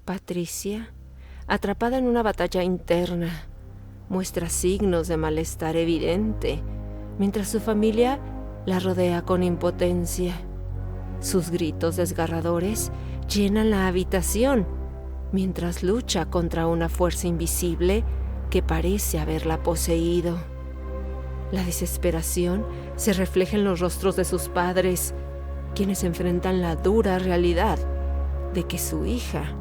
Patricia, atrapada en una batalla interna, muestra signos de malestar evidente, mientras su familia la rodea con impotencia. Sus gritos desgarradores llenan la habitación, mientras lucha contra una fuerza invisible que parece haberla poseído. La desesperación se refleja en los rostros de sus padres, quienes enfrentan la dura realidad de que su hija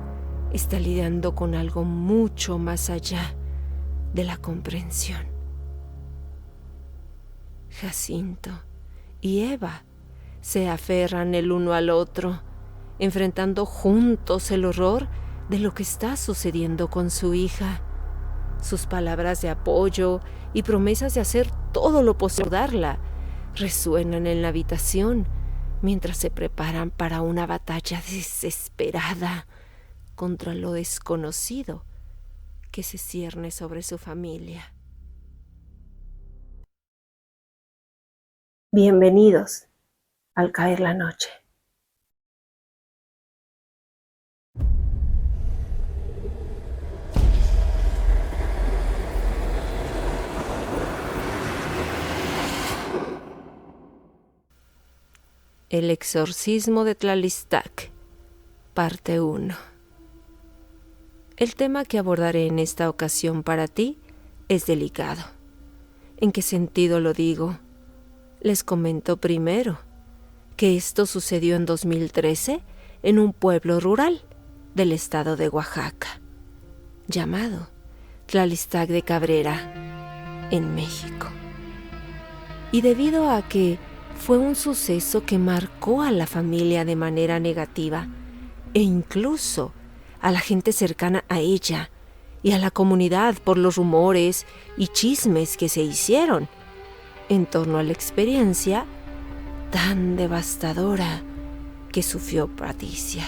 está lidiando con algo mucho más allá de la comprensión. Jacinto y Eva se aferran el uno al otro, enfrentando juntos el horror de lo que está sucediendo con su hija. Sus palabras de apoyo y promesas de hacer todo lo posible por ayudarla resuenan en la habitación mientras se preparan para una batalla desesperada contra lo desconocido que se cierne sobre su familia. Bienvenidos al caer la noche. El exorcismo de Tlalistac, parte 1. El tema que abordaré en esta ocasión para ti es delicado. ¿En qué sentido lo digo? Les comento primero que esto sucedió en 2013 en un pueblo rural del estado de Oaxaca, llamado Tlalistac de Cabrera, en México. Y debido a que fue un suceso que marcó a la familia de manera negativa e incluso a la gente cercana a ella y a la comunidad por los rumores y chismes que se hicieron en torno a la experiencia tan devastadora que sufrió Patricia.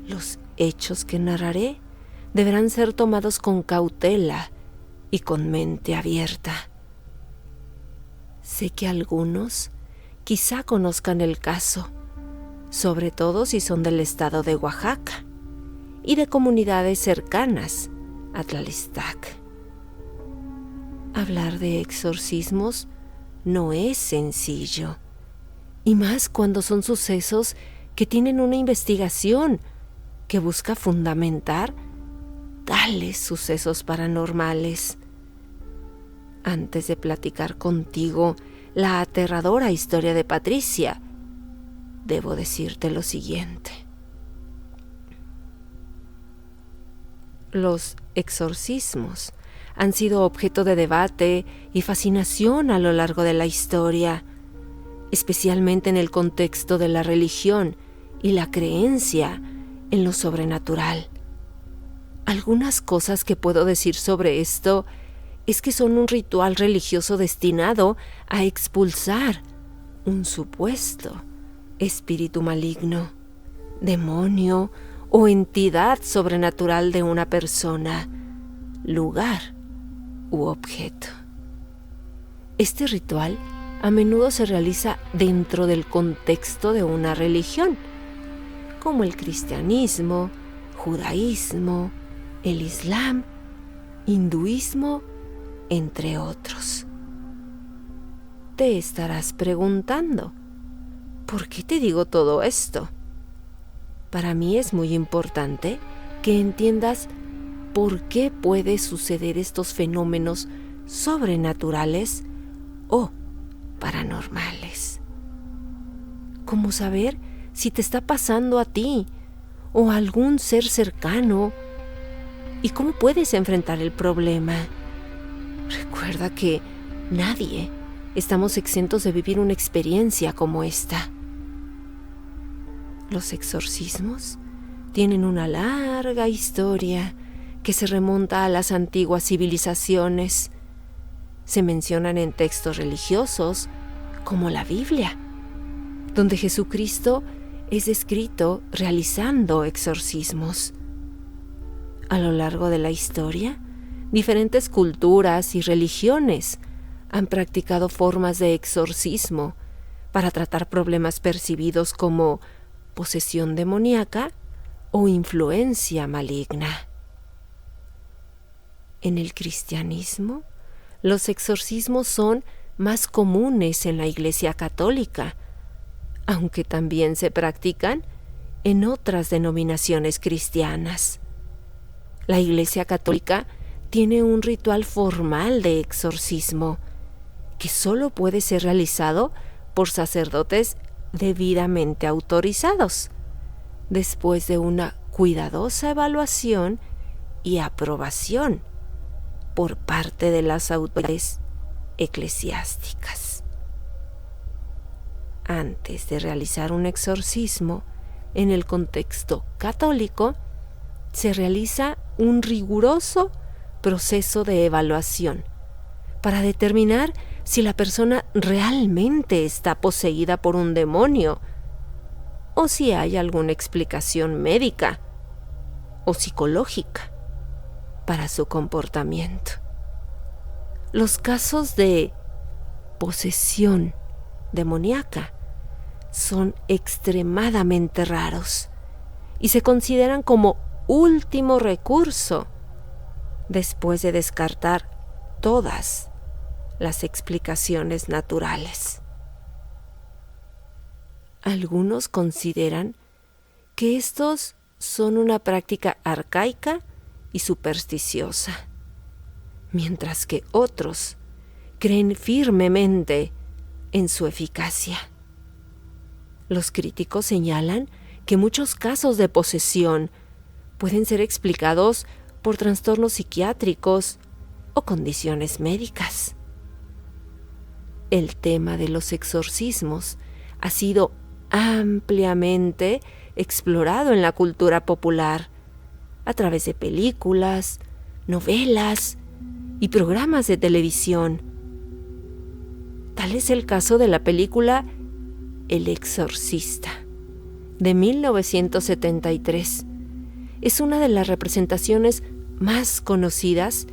Los hechos que narraré deberán ser tomados con cautela y con mente abierta. Sé que algunos quizá conozcan el caso, sobre todo si son del estado de Oaxaca y de comunidades cercanas a Tlalistac. Hablar de exorcismos no es sencillo, y más cuando son sucesos que tienen una investigación que busca fundamentar tales sucesos paranormales. Antes de platicar contigo la aterradora historia de Patricia, debo decirte lo siguiente. Los exorcismos han sido objeto de debate y fascinación a lo largo de la historia, especialmente en el contexto de la religión y la creencia en lo sobrenatural. Algunas cosas que puedo decir sobre esto es que son un ritual religioso destinado a expulsar un supuesto espíritu maligno, demonio o entidad sobrenatural de una persona, lugar u objeto. Este ritual a menudo se realiza dentro del contexto de una religión, como el cristianismo, judaísmo, el islam, hinduismo, entre otros. Te estarás preguntando, ¿por qué te digo todo esto? Para mí es muy importante que entiendas por qué pueden suceder estos fenómenos sobrenaturales o paranormales. Como saber si te está pasando a ti o a algún ser cercano y cómo puedes enfrentar el problema. Recuerda que nadie estamos exentos de vivir una experiencia como esta. Los exorcismos tienen una larga historia que se remonta a las antiguas civilizaciones. Se mencionan en textos religiosos como la Biblia, donde Jesucristo es descrito realizando exorcismos. A lo largo de la historia, diferentes culturas y religiones han practicado formas de exorcismo para tratar problemas percibidos como posesión demoníaca o influencia maligna. En el cristianismo, los exorcismos son más comunes en la Iglesia Católica, aunque también se practican en otras denominaciones cristianas. La Iglesia Católica tiene un ritual formal de exorcismo que solo puede ser realizado por sacerdotes debidamente autorizados, después de una cuidadosa evaluación y aprobación por parte de las autoridades eclesiásticas. Antes de realizar un exorcismo, en el contexto católico, se realiza un riguroso proceso de evaluación para determinar si la persona realmente está poseída por un demonio o si hay alguna explicación médica o psicológica para su comportamiento. Los casos de posesión demoníaca son extremadamente raros y se consideran como último recurso después de descartar todas las explicaciones naturales. Algunos consideran que estos son una práctica arcaica y supersticiosa, mientras que otros creen firmemente en su eficacia. Los críticos señalan que muchos casos de posesión pueden ser explicados por trastornos psiquiátricos o condiciones médicas. El tema de los exorcismos ha sido ampliamente explorado en la cultura popular a través de películas, novelas y programas de televisión. Tal es el caso de la película El Exorcista, de 1973. Es una de las representaciones más conocidas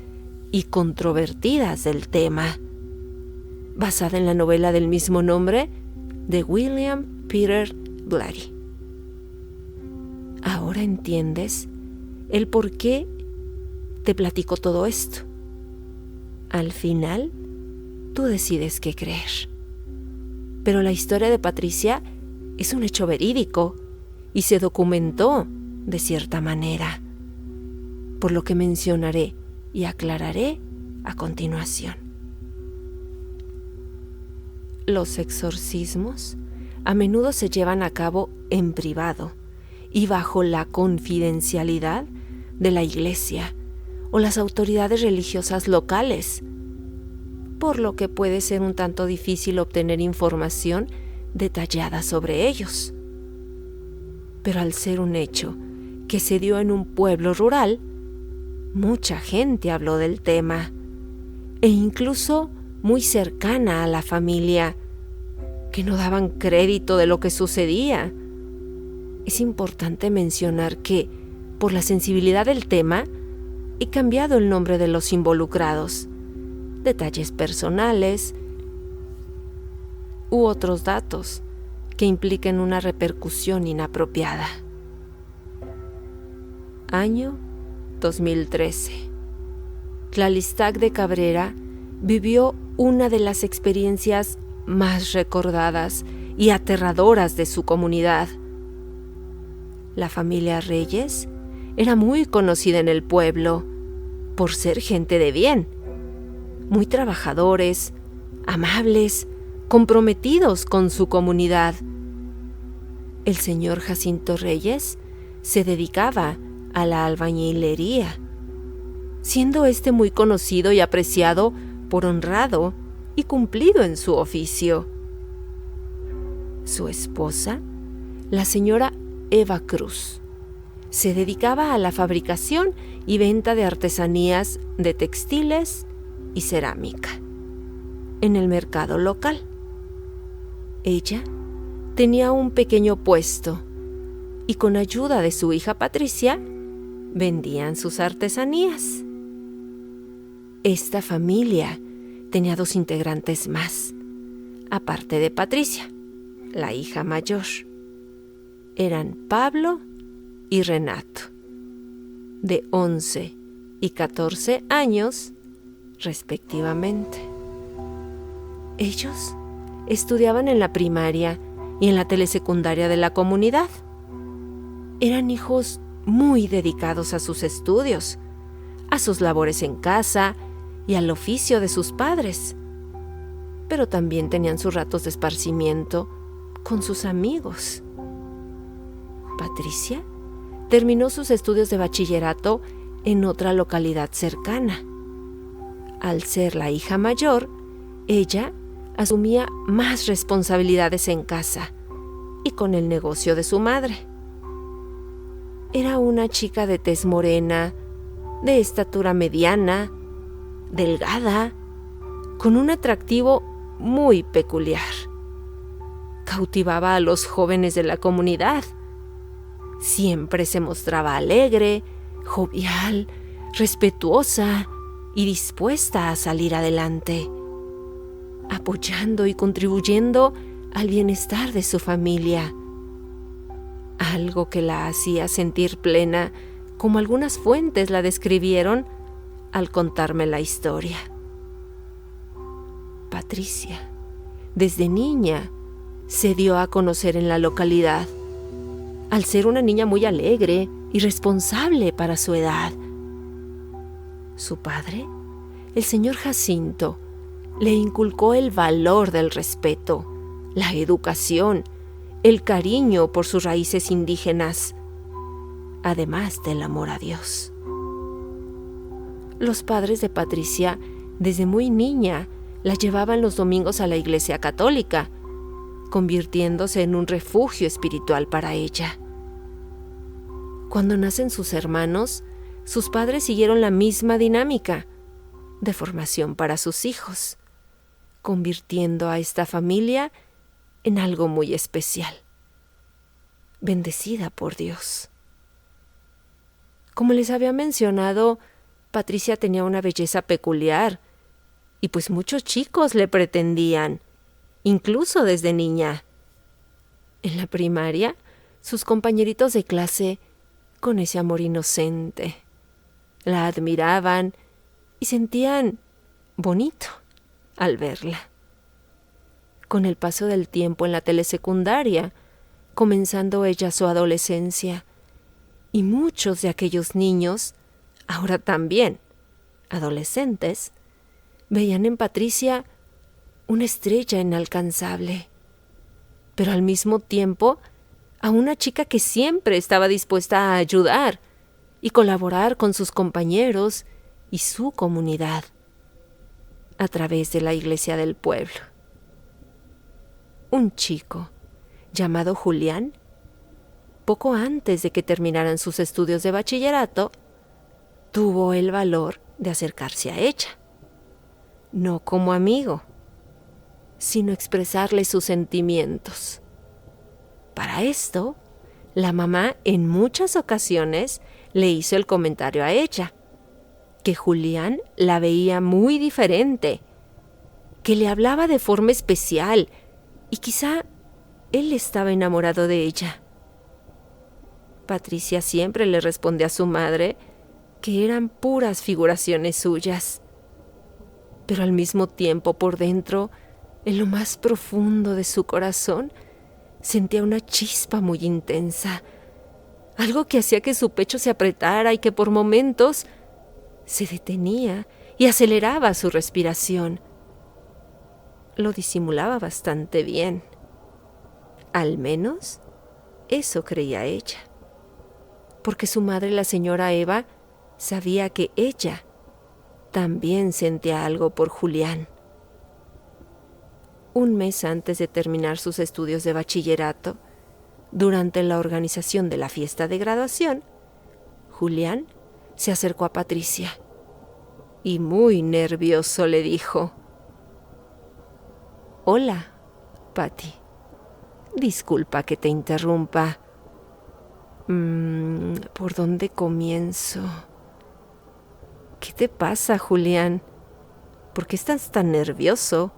y controvertidas del tema, basada en la novela del mismo nombre de William Peter Blatty. Ahora entiendes el por qué te platico todo esto. Al final, tú decides qué creer. Pero la historia de Patricia es un hecho verídico y se documentó de cierta manera, por lo que mencionaré y aclararé a continuación. Los exorcismos a menudo se llevan a cabo en privado y bajo la confidencialidad de la iglesia o las autoridades religiosas locales, por lo que puede ser un tanto difícil obtener información detallada sobre ellos. Pero al ser un hecho que se dio en un pueblo rural, mucha gente habló del tema, e incluso muy cercana a la familia, que no daban crédito de lo que sucedía. Es importante mencionar que, por la sensibilidad del tema, he cambiado el nombre de los involucrados, detalles personales u otros datos que impliquen una repercusión inapropiada. Año 2013. Tlalistag de Cabrera vivió una de las experiencias más recordadas y aterradoras de su comunidad. La familia Reyes era muy conocida en el pueblo por ser gente de bien, muy trabajadores, amables, comprometidos con su comunidad. El señor Jacinto Reyes se dedicaba a la albañilería, siendo muy conocido y apreciado por honrado y cumplido en su oficio. Su esposa, la señora Eva Cruz, se dedicaba a la fabricación y venta de artesanías de textiles y cerámica en el mercado local. Ella tenía un pequeño puesto y con ayuda de su hija Patricia vendían sus artesanías. Esta familia tenía 2 integrantes más, aparte de Patricia, la hija mayor. Eran Pablo y Renato, de 11 y 14 años, respectivamente. Ellos estudiaban en la primaria y en la telesecundaria de la comunidad. Eran hijos muy dedicados a sus estudios, a sus labores en casa y al oficio de sus padres, pero también tenían sus ratos de esparcimiento con sus amigos. Patricia terminó sus estudios de bachillerato en otra localidad cercana. Al ser la hija mayor, ella asumía más responsabilidades en casa y con el negocio de su madre. Era una chica de tez morena, de estatura mediana, delgada, con un atractivo muy peculiar. Cautivaba a los jóvenes de la comunidad. Siempre se mostraba alegre, jovial, respetuosa y dispuesta a salir adelante, apoyando y contribuyendo al bienestar de su familia. Algo que la hacía sentir plena, como algunas fuentes la describieron al contarme la historia. Patricia, desde niña, se dio a conocer en la localidad, al ser una niña muy alegre y responsable para su edad. Su padre, el señor Jacinto, le inculcó el valor del respeto, la educación, el cariño por sus raíces indígenas, además del amor a Dios. Los padres de Patricia, desde muy niña, la llevaban los domingos a la iglesia católica, convirtiéndose en un refugio espiritual para ella. Cuando nacen sus hermanos, sus padres siguieron la misma dinámica de formación para sus hijos, convirtiendo a esta familia en algo muy especial, bendecida por Dios. Como les había mencionado, Patricia tenía una belleza peculiar y pues muchos chicos le pretendían, incluso desde niña. En la primaria, sus compañeritos de clase, con ese amor inocente, la admiraban y sentían bonito al verla. Con el paso del tiempo en la telesecundaria, comenzando ella su adolescencia, y muchos de aquellos niños, ahora también adolescentes, veían en Patricia una estrella inalcanzable, pero al mismo tiempo a una chica que siempre estaba dispuesta a ayudar y colaborar con sus compañeros y su comunidad a través de la iglesia del pueblo. Un chico llamado Julián, poco antes de que terminaran sus estudios de bachillerato, tuvo el valor de acercarse a ella, no como amigo, sino expresarle sus sentimientos. Para esto, la mamá en muchas ocasiones le hizo el comentario a ella, que Julián la veía muy diferente, que le hablaba de forma especial y quizá él estaba enamorado de ella. Patricia siempre le responde a su madre que eran puras figuraciones suyas, pero al mismo tiempo por dentro, en lo más profundo de su corazón, sentía una chispa muy intensa, algo que hacía que su pecho se apretara y que por momentos se detenía y aceleraba su respiración. Lo disimulaba bastante bien. Al menos eso creía ella, porque su madre, la señora Eva, sabía que ella también sentía algo por Julián. Un mes antes de terminar sus estudios de bachillerato, durante la organización de la fiesta de graduación, Julián se acercó a Patricia y muy nervioso le dijo: «Hola, Pati. Disculpa que te interrumpa. ¿Por dónde comienzo? ¿Qué te pasa, Julián? ¿Por qué estás tan nervioso?»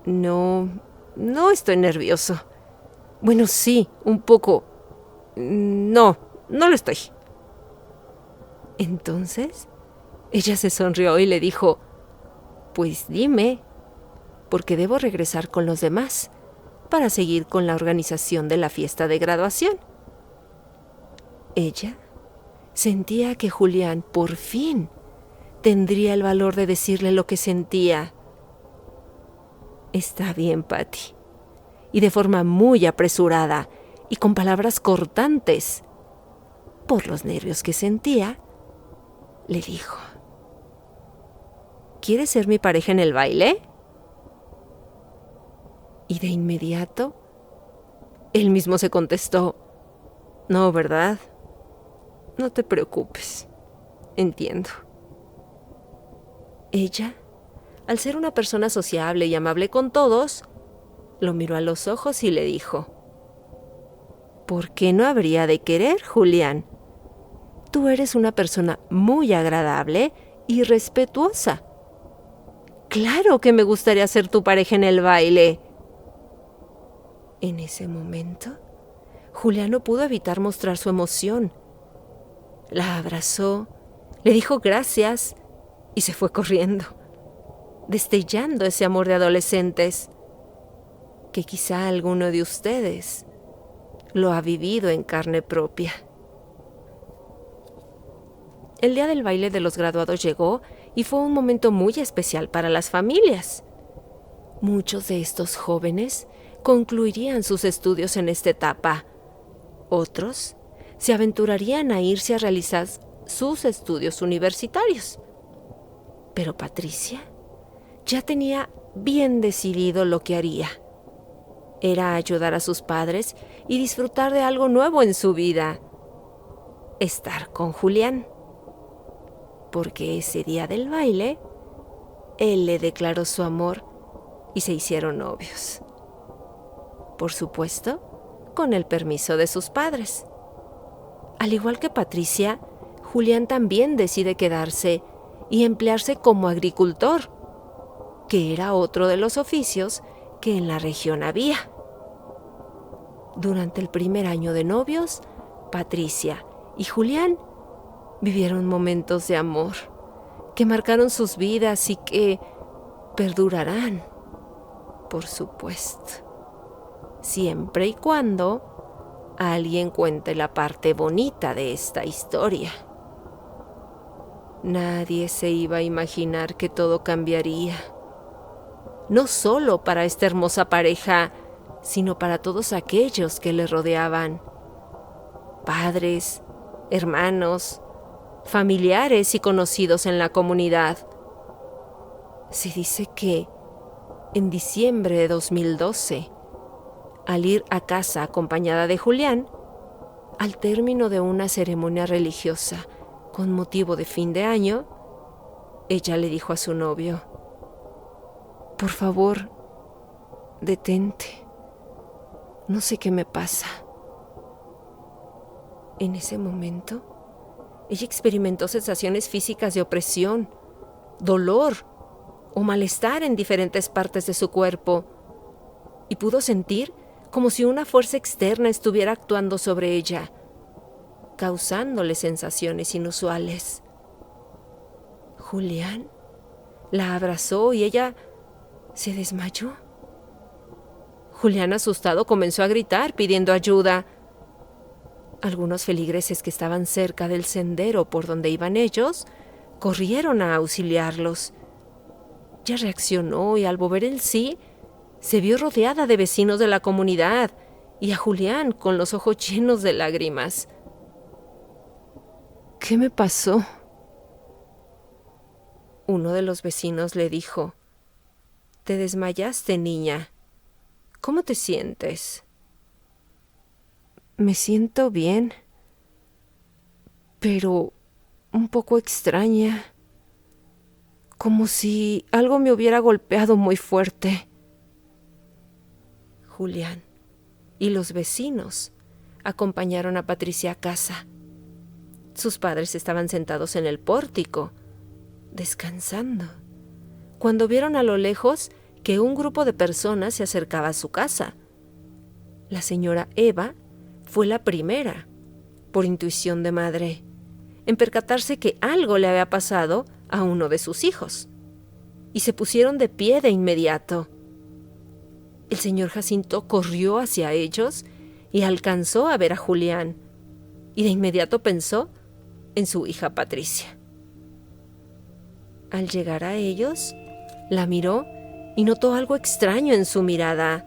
No estoy nervioso. Bueno, sí, un poco. No No, no lo estoy. Entonces, ella se sonrió y le dijo, pues dime, porque debo regresar con los demás para seguir con la organización de la fiesta de graduación. Ella sentía que Julián por fin tendría el valor de decirle lo que sentía. Está bien, Patty. Y de forma muy apresurada y con palabras cortantes, por los nervios que sentía, le dijo, ¿quieres ser mi pareja en el baile? Y de inmediato, él mismo se contestó, no, ¿verdad? No te preocupes, entiendo. Ella, al ser una persona sociable y amable con todos, lo miró a los ojos y le dijo, ¿por qué no habría de querer, Julián? Tú eres una persona muy agradable y respetuosa. Claro que me gustaría ser tu pareja en el baile. En ese momento, Julián no pudo evitar mostrar su emoción. La abrazó, le dijo gracias y se fue corriendo, destellando ese amor de adolescentes que quizá alguno de ustedes lo ha vivido en carne propia. El día del baile de los graduados llegó y fue un momento muy especial para las familias. Muchos de estos jóvenes concluirían sus estudios en esta etapa. Otros se aventurarían a irse a realizar sus estudios universitarios. Pero Patricia ya tenía bien decidido lo que haría. Era ayudar a sus padres y disfrutar de algo nuevo en su vida. Estar con Julián. Porque ese día del baile, él le declaró su amor y se hicieron novios. Por supuesto, con el permiso de sus padres. Al igual que Patricia, Julián también decide quedarse y emplearse como agricultor, que era otro de los oficios que en la región había. Durante el primer año de novios, Patricia y Julián vivieron momentos de amor que marcaron sus vidas y que perdurarán, por supuesto, siempre y cuando alguien cuente la parte bonita de esta historia. Nadie se iba a imaginar que todo cambiaría, no solo para esta hermosa pareja, sino para todos aquellos que le rodeaban, padres, hermanos, familiares y conocidos en la comunidad. Se dice que en diciembre de 2012, al ir a casa acompañada de Julián, al término de una ceremonia religiosa con motivo de fin de año, ella le dijo a su novio, por favor, detente, no sé qué me pasa. En ese momento, ella experimentó sensaciones físicas de opresión, dolor o malestar en diferentes partes de su cuerpo y pudo sentir como si una fuerza externa estuviera actuando sobre ella, causándole sensaciones inusuales. Julián la abrazó y ella se desmayó. Julián, asustado, comenzó a gritar pidiendo ayuda. Algunos feligreses que estaban cerca del sendero por donde iban ellos corrieron a auxiliarlos. Ella reaccionó y al volver en sí, se vio rodeada de vecinos de la comunidad y a Julián con los ojos llenos de lágrimas. ¿Qué me pasó? Uno de los vecinos le dijo, «Te desmayaste, niña. ¿Cómo te sientes?» «Me siento bien, pero un poco extraña, como si algo me hubiera golpeado muy fuerte». Julián y los vecinos acompañaron a Patricia a casa. Sus padres estaban sentados en el pórtico, descansando, cuando vieron a lo lejos que un grupo de personas se acercaba a su casa. La señora Eva fue la primera, por intuición de madre, en percatarse que algo le había pasado a uno de sus hijos, y se pusieron de pie de inmediato. El señor Jacinto corrió hacia ellos y alcanzó a ver a Julián, y de inmediato pensó en su hija Patricia. Al llegar a ellos, la miró y notó algo extraño en su mirada.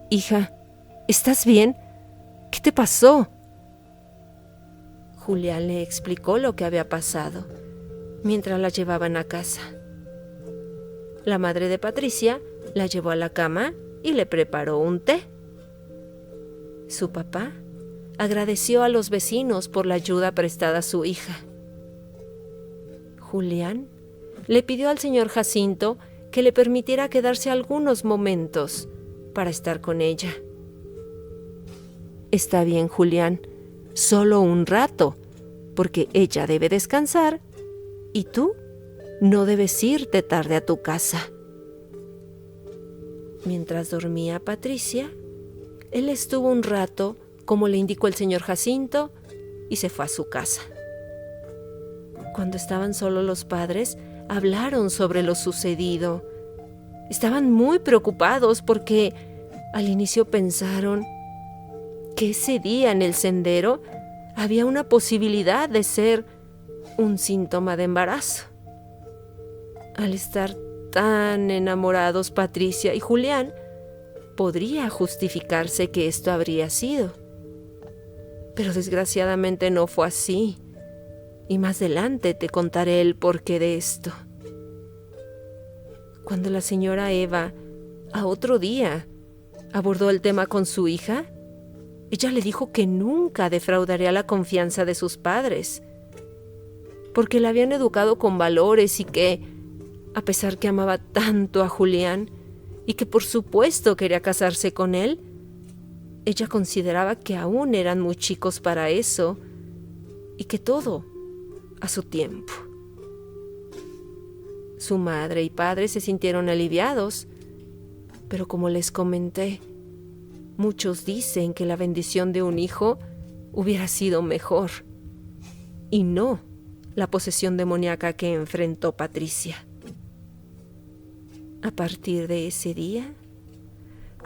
«Hija, ¿estás bien? ¿Qué te pasó?». Julián le explicó lo que había pasado mientras la llevaban a casa. La madre de Patricia la llevó a la cama y le preparó un té. Su papá agradeció a los vecinos por la ayuda prestada a su hija. Julián le pidió al señor Jacinto que le permitiera quedarse algunos momentos para estar con ella. «Está bien, Julián, solo un rato, porque ella debe descansar y tú no debes irte tarde a tu casa». Mientras dormía Patricia, él estuvo un rato, como le indicó el señor Jacinto, y se fue a su casa. Cuando estaban solos los padres, hablaron sobre lo sucedido. Estaban muy preocupados porque al inicio pensaron que ese día en el sendero había una posibilidad de ser un síntoma de embarazo. Al estar tan enamorados Patricia y Julián, podría justificarse que esto habría sido. Pero desgraciadamente no fue así, y más adelante te contaré el porqué de esto. Cuando la señora Eva, a otro día, abordó el tema con su hija, ella le dijo que nunca defraudaría la confianza de sus padres, porque la habían educado con valores y que, a pesar que amaba tanto a Julián y que por supuesto quería casarse con él, ella consideraba que aún eran muy chicos para eso y que todo a su tiempo. Su madre y padre se sintieron aliviados, pero como les comenté, muchos dicen que la bendición de un hijo hubiera sido mejor, y no la posesión demoníaca que enfrentó Patricia. A partir de ese día,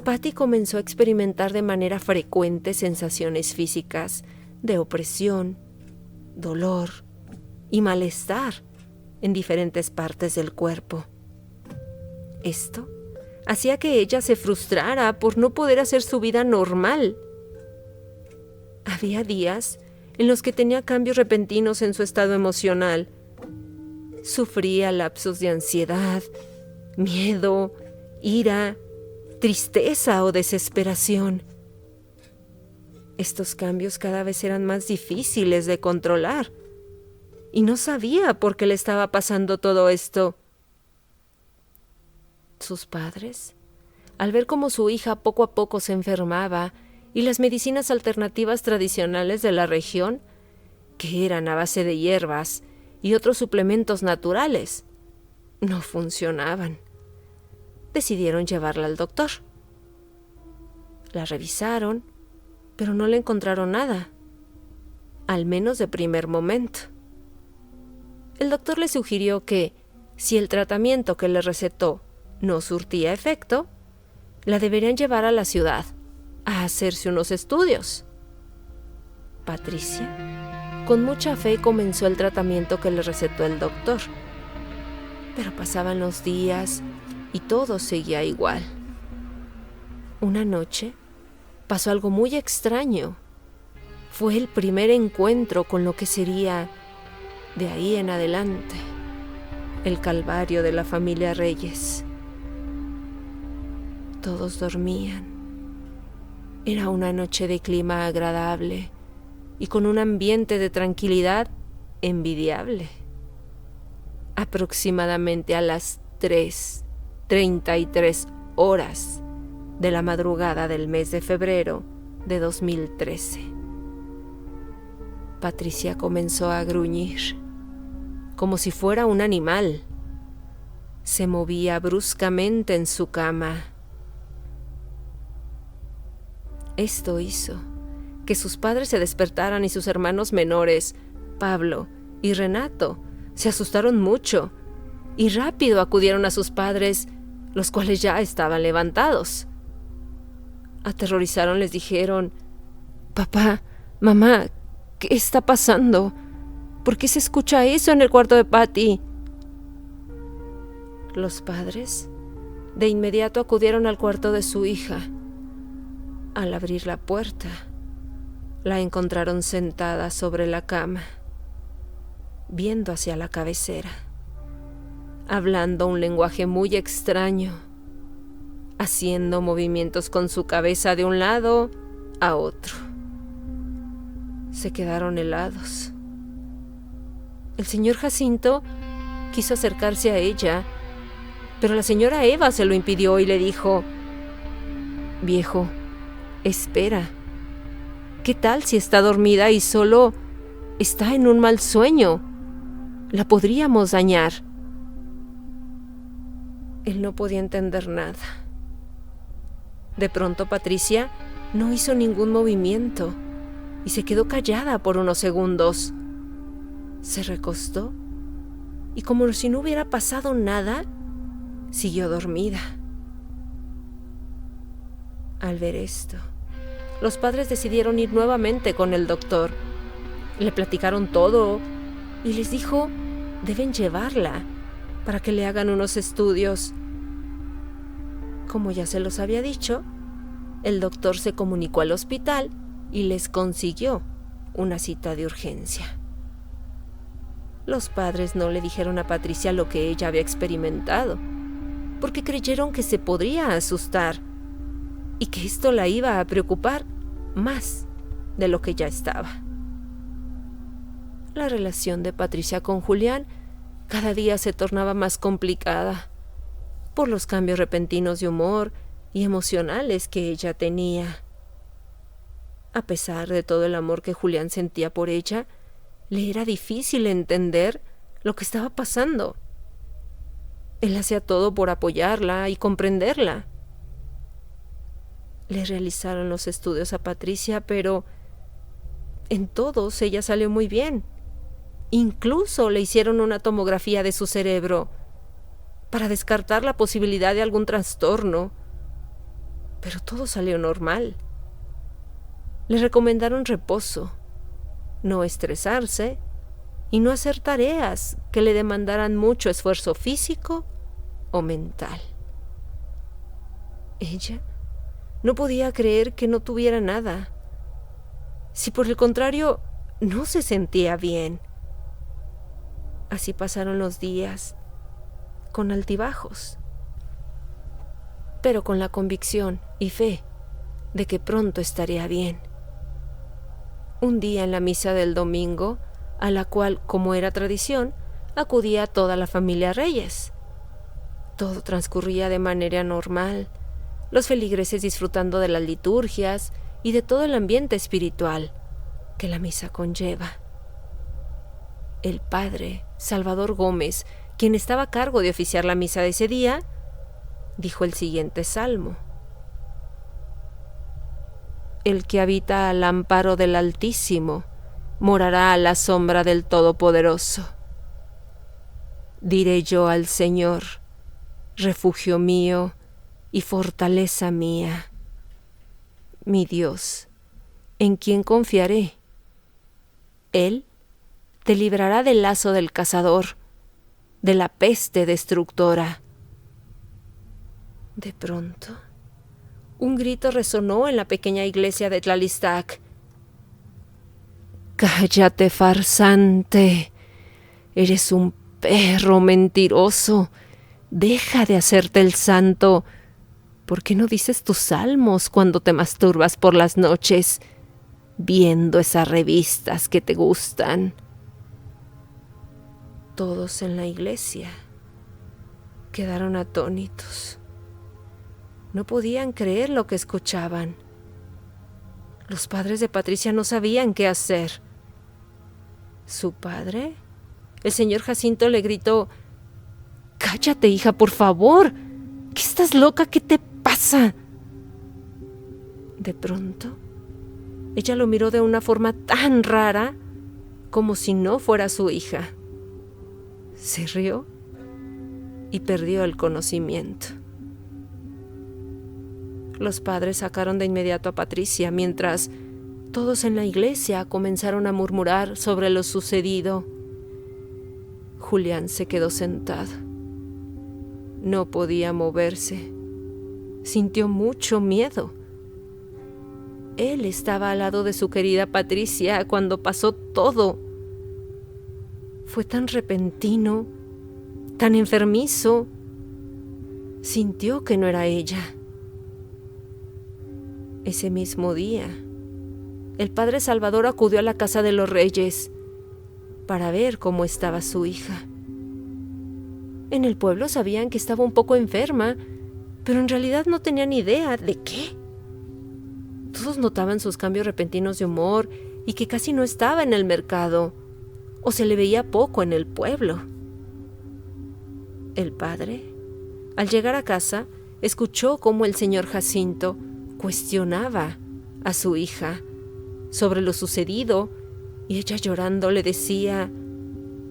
Patty comenzó a experimentar de manera frecuente sensaciones físicas de opresión, dolor y malestar en diferentes partes del cuerpo. Esto hacía que ella se frustrara por no poder hacer su vida normal. Había días en los que tenía cambios repentinos en su estado emocional. Sufría lapsos de ansiedad, miedo, ira, tristeza o desesperación. Estos cambios cada vez eran más difíciles de controlar y no sabía por qué le estaba pasando todo esto. Sus padres, al ver cómo su hija poco a poco se enfermaba y las medicinas alternativas tradicionales de la región, que eran a base de hierbas y otros suplementos naturales, no funcionaban, decidieron llevarla al doctor. La revisaron, pero no le encontraron nada, al menos de primer momento. El doctor le sugirió que, si el tratamiento que le recetó no surtía efecto, la deberían llevar a la ciudad a hacerse unos estudios. Patricia, con mucha fe, comenzó el tratamiento que le recetó el doctor. Pero pasaban los días y todo seguía igual. Una noche pasó algo muy extraño. Fue el primer encuentro con lo que sería, de ahí en adelante, el calvario de la familia Reyes. Todos dormían. Era una noche de clima agradable y con un ambiente de tranquilidad envidiable. Aproximadamente a las 3:33 horas de la madrugada del mes de febrero de 2013, Patricia comenzó a gruñir, como si fuera un animal. Se movía bruscamente en su cama. Esto hizo que sus padres se despertaran y sus hermanos menores, Pablo y Renato, se asustaron mucho y rápido acudieron a sus padres, los cuales ya estaban levantados. Aterrorizados les dijeron: «Papá, mamá, ¿qué está pasando? ¿Por qué se escucha eso en el cuarto de Patty?» Los padres de inmediato acudieron al cuarto de su hija. Al abrir la puerta, la encontraron sentada sobre la cama, viendo hacia la cabecera, hablando un lenguaje muy extraño, haciendo movimientos con su cabeza de un lado a otro. Se quedaron helados. El señor Jacinto quiso acercarse a ella, pero la señora Eva se lo impidió y le dijo: «Viejo, espera. ¿Qué tal si está dormida y solo está en un mal sueño? La podríamos dañar». Él no podía entender nada. De pronto Patricia no hizo ningún movimiento y se quedó callada por unos segundos. Se recostó y, como si no hubiera pasado nada, siguió dormida. Al ver esto, los padres decidieron ir nuevamente con el doctor. Le platicaron todo y les dijo: deben llevarla para que le hagan unos estudios. Como ya se los había dicho, el doctor se comunicó al hospital y les consiguió una cita de urgencia. Los padres no le dijeron a Patricia lo que ella había experimentado, porque creyeron que se podría asustar y que esto la iba a preocupar más de lo que ya estaba. La relación de Patricia con Julián cada día se tornaba más complicada por los cambios repentinos de humor y emocionales que ella tenía. A pesar de todo el amor que Julián sentía por ella, le era difícil entender lo que estaba pasando. Él hacía todo por apoyarla y comprenderla. Le realizaron los estudios a Patricia, pero en todos ella salió muy bien. Incluso le hicieron una tomografía de su cerebro para descartar la posibilidad de algún trastorno, pero todo salió normal. Le recomendaron reposo, no estresarse y no hacer tareas que le demandaran mucho esfuerzo físico o mental. Ella no podía creer que no tuviera nada, si por el contrario no se sentía bien. Así pasaron los días, con altibajos, pero con la convicción y fe de que pronto estaría bien. Un día en la misa del domingo, a la cual, como era tradición, acudía toda la familia Reyes. Todo transcurría de manera normal, los feligreses disfrutando de las liturgias y de todo el ambiente espiritual que la misa conlleva. El padre Salvador Gómez, quien estaba a cargo de oficiar la misa de ese día, dijo el siguiente salmo: «El que habita al amparo del Altísimo morará a la sombra del Todopoderoso. Diré yo al Señor, refugio mío y fortaleza mía, mi Dios, en quien confiaré. Él te librará del lazo del cazador, de la peste destructora». De pronto, un grito resonó en la pequeña iglesia de Tlalistac. «¡Cállate, farsante! Eres un perro mentiroso. Deja de hacerte el santo. ¿Por qué no dices tus salmos cuando te masturbas por las noches, viendo esas revistas que te gustan?» Todos en la iglesia quedaron atónitos. No podían creer lo que escuchaban. Los padres de Patricia no sabían qué hacer. Su padre, el señor Jacinto, le gritó: «¡Cállate, hija, por favor! ¿Qué estás loca? ¿Qué te pasa?» De pronto, Ella lo miró de una forma tan rara como si no fuera su hija. Se rió y perdió el conocimiento. Los padres sacaron de inmediato a Patricia mientras todos en la iglesia comenzaron a murmurar sobre lo sucedido. Julián se quedó sentado. No podía moverse. Sintió mucho miedo. Él estaba al lado de su querida Patricia cuando pasó todo. Fue tan repentino, tan enfermizo. Sintió que no era ella. Ese mismo día, el padre Salvador acudió a la casa de los Reyes para ver cómo estaba su hija. En el pueblo sabían que estaba un poco enferma, pero en realidad no tenían idea de qué. Todos notaban sus cambios repentinos de humor y que casi no estaba en el mercado, o se le veía poco en el pueblo. El padre, al llegar a casa, escuchó cómo el señor Jacinto cuestionaba a su hija sobre lo sucedido y ella llorando le decía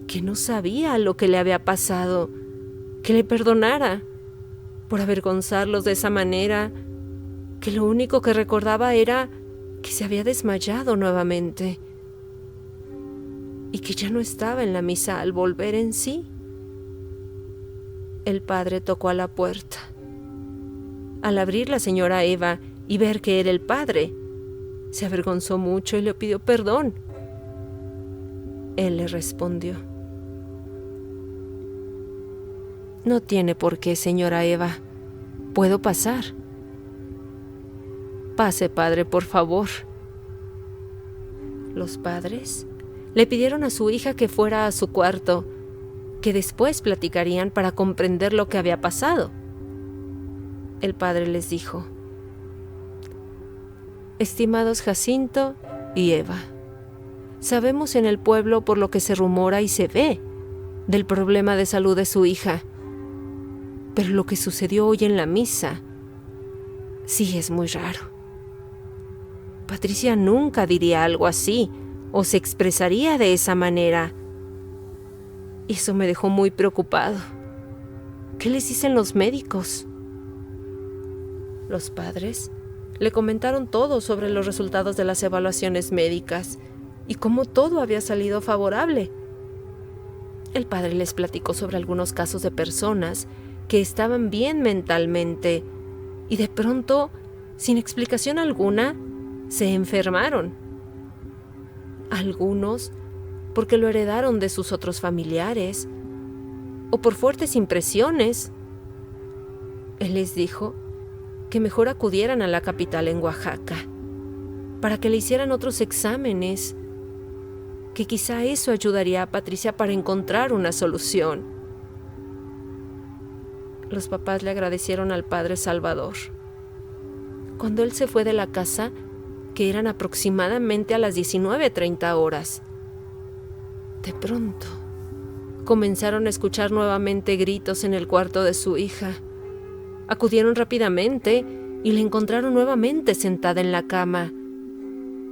que no sabía lo que le había pasado, que le perdonara por avergonzarlos de esa manera, que lo único que recordaba era que se había desmayado nuevamente y que ya no estaba en la misa al volver en sí. El padre tocó a la puerta. Al abrir la señora Eva y ver que era el padre, se avergonzó mucho y le pidió perdón. Él le respondió: «No tiene por qué, señora Eva. ¿Puedo pasar?» «Pase, padre, por favor». Los padres le pidieron a su hija que fuera a su cuarto, que después platicarían para comprender lo que había pasado. El padre les dijo: «Estimados Jacinto y Eva, sabemos en el pueblo por lo que se rumora y se ve del problema de salud de su hija, pero lo que sucedió hoy en la misa sí es muy raro. Patricia nunca diría algo así o se expresaría de esa manera. Eso me dejó muy preocupado. ¿Qué les dicen los médicos?» Los padres le comentaron todo sobre los resultados de las evaluaciones médicas y cómo todo había salido favorable. El padre les platicó sobre algunos casos de personas que estaban bien mentalmente y de pronto, sin explicación alguna, se enfermaron. Algunos porque lo heredaron de sus otros familiares o por fuertes impresiones. Él les dijo que mejor acudieran a la capital en Oaxaca para que le hicieran otros exámenes, que quizá eso ayudaría a Patricia para encontrar una solución. Los papás le agradecieron al padre Salvador. Cuando él se fue de la casa, que eran aproximadamente a las 19:30 horas, de pronto comenzaron a escuchar nuevamente gritos en el cuarto de su hija. Acudieron rápidamente y la encontraron nuevamente sentada en la cama,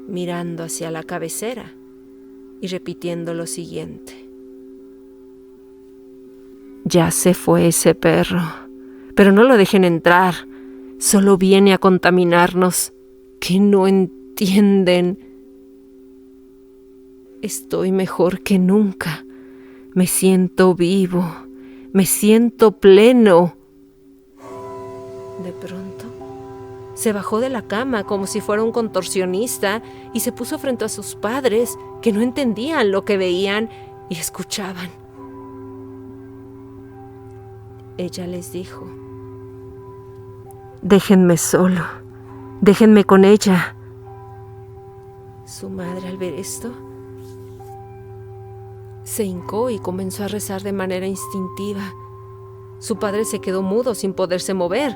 mirando hacia la cabecera y repitiendo lo siguiente: «Ya se fue ese perro, pero no lo dejen entrar, solo viene a contaminarnos. ¿Qué no entienden? Estoy mejor que nunca, me siento vivo, me siento pleno». De pronto, se bajó de la cama como si fuera un contorsionista y se puso frente a sus padres, que no entendían lo que veían y escuchaban. Ella les dijo: «Déjenme solo, déjenme con ella». Su madre, al ver esto, se hincó y comenzó a rezar de manera instintiva. Su padre se quedó mudo sin poderse mover.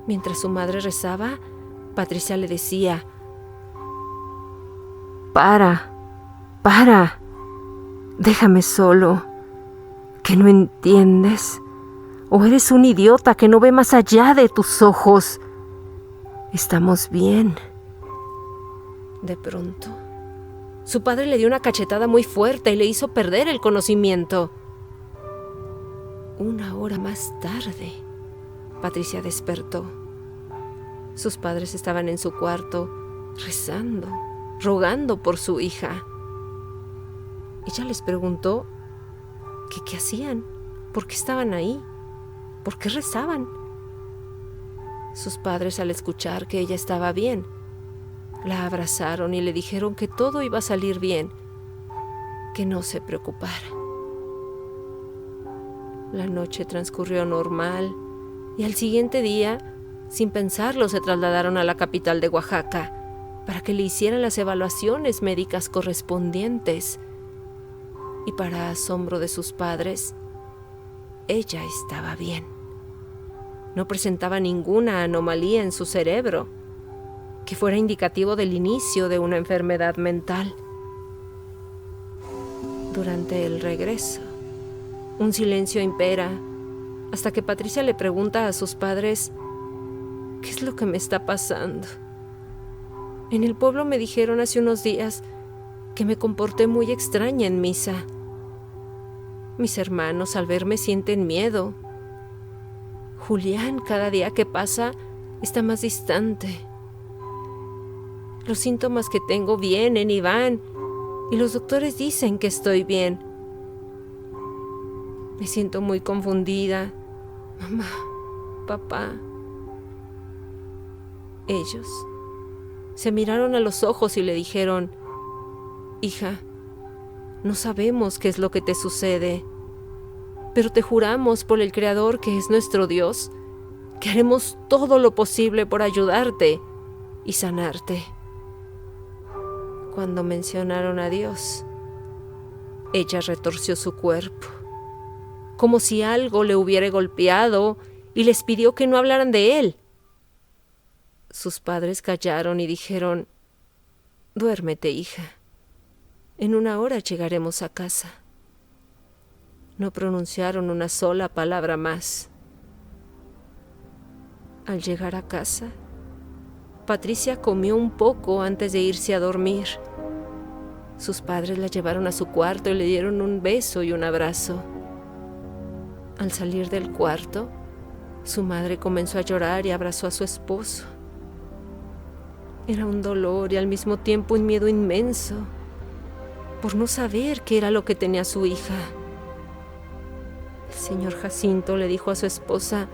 Mientras su madre rezaba, Patricia le decía: para, déjame solo, ¿que no entiendes? ¿O eres un idiota que no ve más allá de tus ojos? Estamos bien, De pronto, su padre le dio una cachetada muy fuerte y le hizo perder el conocimiento. 1 hora más tarde, Patricia despertó. Sus padres estaban en su cuarto, rezando, rogando por su hija. Ella les preguntó que qué hacían, por qué estaban ahí, por qué rezaban. Sus padres, al escuchar que ella estaba bien, la abrazaron y le dijeron que todo iba a salir bien, que no se preocupara. La noche transcurrió normal y al siguiente día, sin pensarlo, se trasladaron a la capital de Oaxaca para que le hicieran las evaluaciones médicas correspondientes. Y para asombro de sus padres, ella estaba bien. No presentaba ninguna anomalía en su cerebro que fuera indicativo del inicio de una enfermedad mental. Durante el regreso, un silencio impera hasta que Patricia le pregunta a sus padres: ¿qué es lo que me está pasando? En el pueblo me dijeron hace unos días que me comporté muy extraña en misa. Mis hermanos al verme sienten miedo. Julián, cada día que pasa, está más distante. Los síntomas que tengo vienen y van, y los doctores dicen que estoy bien. Me siento muy confundida. Mamá, papá. Ellos se miraron a los ojos y le dijeron: hija, no sabemos qué es lo que te sucede, pero te juramos por el Creador, que es nuestro Dios, que haremos todo lo posible por ayudarte y sanarte. Cuando mencionaron a Dios, ella retorció su cuerpo, como si algo le hubiera golpeado, y les pidió que no hablaran de él. Sus padres callaron y dijeron: duérmete, hija. En 1 hora llegaremos a casa. No pronunciaron una sola palabra más. Al llegar a casa, Patricia comió un poco antes de irse a dormir. Sus padres la llevaron a su cuarto y le dieron un beso y un abrazo. Al salir del cuarto, su madre comenzó a llorar y abrazó a su esposo. Era un dolor y al mismo tiempo un miedo inmenso por no saber qué era lo que tenía su hija. El señor Jacinto le dijo a su esposa: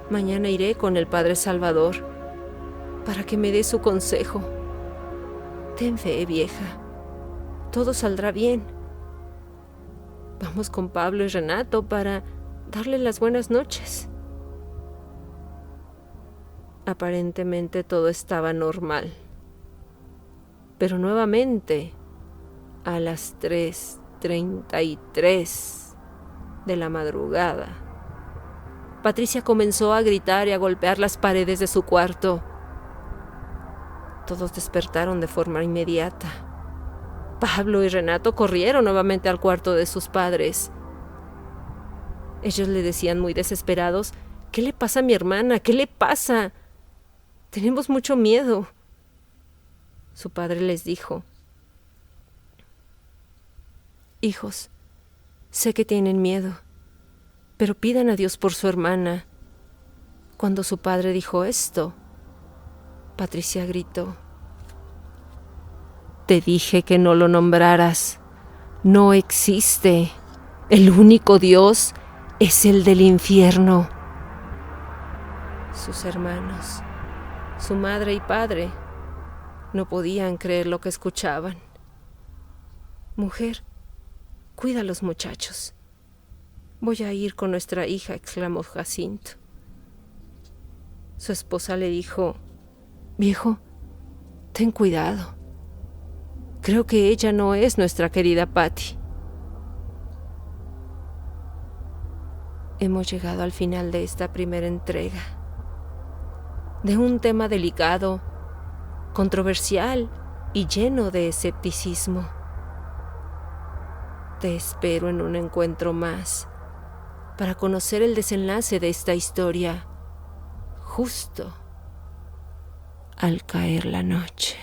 mañana iré con el Padre Salvador para que me dé su consejo. Ten fe, vieja, todo saldrá bien. Vamos con Pablo y Renato para darle las buenas noches. Aparentemente todo estaba normal, pero nuevamente, a las 3:33 de la madrugada, Patricia comenzó a gritar y a golpear las paredes de su cuarto. Todos despertaron de forma inmediata. Pablo y Renato corrieron nuevamente al cuarto de sus padres. Ellos le decían muy desesperados: ¿qué le pasa a mi hermana? ¿Qué le pasa? Tenemos mucho miedo. Su padre les dijo: hijos, sé que tienen miedo, pero pidan a Dios por su hermana. Cuando su padre dijo esto, Patricia gritó: te dije que no lo nombraras. No existe. El único Dios es el del infierno. Sus hermanos, su madre y padre, no podían creer lo que escuchaban. Mujer, cuida a los muchachos. Voy a ir con nuestra hija, exclamó Jacinto. Su esposa le dijo: viejo, ten cuidado. Creo que ella no es nuestra querida Patty. Hemos llegado al final de esta primera entrega, de un tema delicado, controversial y lleno de escepticismo. Te espero en un encuentro más para conocer el desenlace de esta historia, justo al caer la noche.